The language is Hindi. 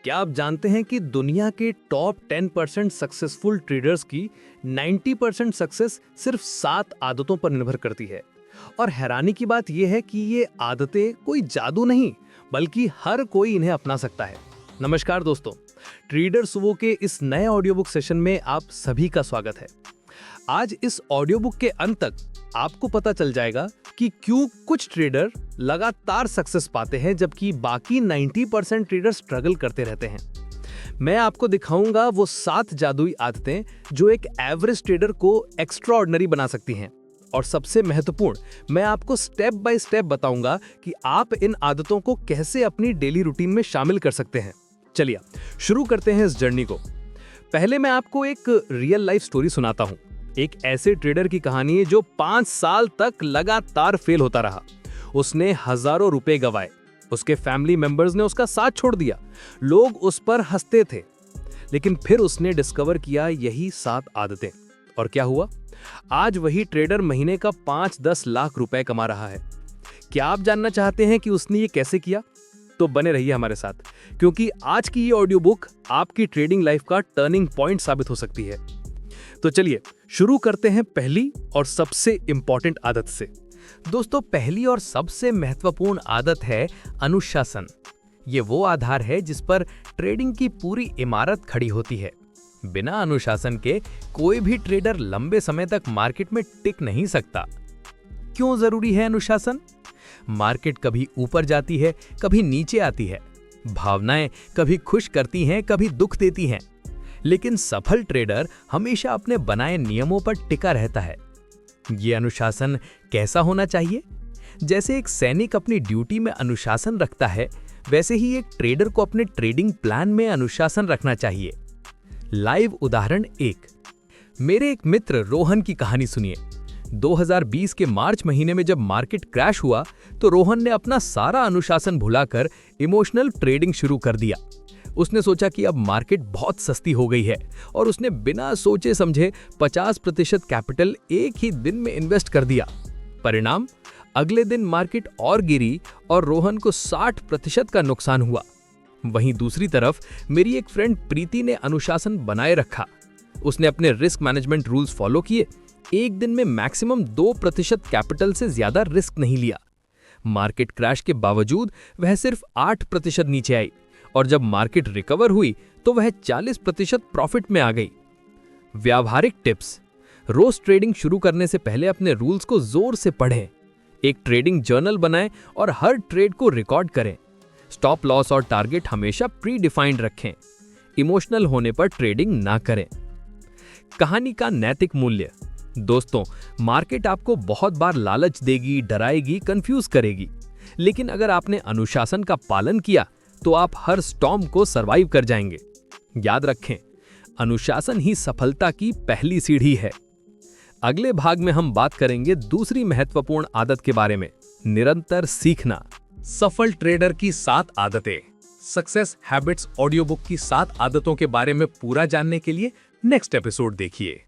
क्या आप जानते हैं कि दुनिया के टॉप 10% सक्सेसफुल ट्रेडर्स की 90% सक्सेस सिर्फ 7 आदतों पर निर्भर करती है। और हैरानी की बात यह है कि ये आदतें कोई जादू नहीं, बल्कि हर कोई इन्हें अपना सकता है। नमस्कार दोस्तों, ट्रेडर सुवो के इस नए ऑडियो बुक सेशन में आप सभी का स्वागत है। आज इस ऑडियो बुक के अंत तक आपको पता चल जाएगा कि क्यों कुछ ट्रेडर लगातार सक्सेस पाते हैं जबकि बाकी 90% ट्रेडर स्ट्रगल करते रहते हैं। मैं आपको दिखाऊंगा वो 7 जादुई आदतें जो एक एवरेज ट्रेडर को एक्स्ट्राऑर्डिनरी बना सकती हैं। और सबसे महत्वपूर्ण, मैं आपको स्टेप बाय स्टेप बताऊंगा कि आप इन आदतों को कैसे अपनी डेली रूटीन में शामिल कर सकते हैं। चलिए शुरू करते हैं इस जर्नी को। पहले मैं आपको एक रियल लाइफ स्टोरी सुनाता हूं। एक ऐसे ट्रेडर की कहानी है जो 5 साल तक लगातार फेल होता रहा। उसने हजारों रुपए गंवाए, उसके फैमिली मेंबर्स ने उसका साथ छोड़ दिया, लोग उस पर हंसते थे। लेकिन फिर उसने डिस्कवर किया यही 7 आदतें। और क्या हुआ? आज वही ट्रेडर महीने का 5-10 लाख रुपए कमा रहा है। क्या आप जानना चाहते हैं कि उसने ये कैसे किया? तो बने रहिए हमारे साथ, क्योंकि आज की ये ऑडियो बुक आपकी ट्रेडिंग लाइफ का टर्निंग पॉइंट साबित हो सकती है। तो चलिए शुरू करते हैं पहली और सबसे इंपॉर्टेंट आदत से। दोस्तों, पहली और सबसे महत्वपूर्ण आदत है अनुशासन। ये वो आधार है जिस पर ट्रेडिंग की पूरी इमारत खड़ी होती है। बिना अनुशासन के कोई भी ट्रेडर लंबे समय तक मार्केट में टिक नहीं सकता। क्यों जरूरी है अनुशासन? मार्केट कभी ऊपर जाती है, कभी नीचे आती है। भावनाएं कभी खुश करती हैं, कभी दुख देती हैं। लेकिन सफल ट्रेडर हमेशा अपने बनाए नियमों पर टिका रहता है। ये अनुशासन कैसा होना चाहिए? जैसे एक सैनिक अपनी ड्यूटी में अनुशासन रखता है, वैसे ही एक ट्रेडर को अपने ट्रेडिंग प्लान में अनुशासन रखना चाहिए। लाइव उदाहरण 1। मेरे एक मित्र रोहन की कहानी सुनिए। 2020 के मार्च महीने में जब मार्केट क्रैश हुआ तो रोहन ने अपना सारा अनुशासन भुलाकर इमोशनल ट्रेडिंग शुरू कर दिया। उसने सोचा कि अब मार्केट बहुत सस्ती हो गई है और उसने बिना सोचे समझे 50% कैपिटल एक ही दिन में इन्वेस्ट कर दिया। परिणाम, अगले दिन मार्केट और गिरी और रोहन को 60% का नुकसान हुआ। वहीं दूसरी तरफ मेरी एक फ्रेंड प्रीति ने अनुशासन बनाए रखा। उसने अपने रिस्क मैनेजमेंट रूल्स फॉलो किए। एक दिन में मैक्सिमम 2% कैपिटल से ज्यादा रिस्क नहीं लिया। मार्केट क्रैश के बावजूद वह सिर्फ 8% नीचे आई और जब मार्केट रिकवर हुई तो वह 40% प्रॉफिट में आ गई। व्यावहारिक टिप्स: रोज ट्रेडिंग शुरू करने से पहले अपने रूल्स को जोर से पढ़ें। एक ट्रेडिंग जर्नल बनाएं और हर ट्रेड को रिकॉर्ड करें। स्टॉप लॉस और टारगेट हमेशा प्री डिफाइंड रखें। इमोशनल होने पर ट्रेडिंग ना करें। कहानी का नैतिक मूल्य: दोस्तों, मार्केट आपको बहुत बार लालच देगी, डराएगी, कंफ्यूज करेगी। लेकिन अगर आपने अनुशासन का पालन किया तो आप हर स्टॉर्म को सरवाइव कर जाएंगे। याद रखें, अनुशासन ही सफलता की पहली सीढ़ी है। अगले भाग में हम बात करेंगे दूसरी महत्वपूर्ण आदत के बारे में, निरंतर सीखना। सफल ट्रेडर की 7 आदतें, सक्सेस हैबिट्स ऑडियो बुक की 7 आदतों के बारे में पूरा जानने के लिए नेक्स्ट एपिसोड देखिए।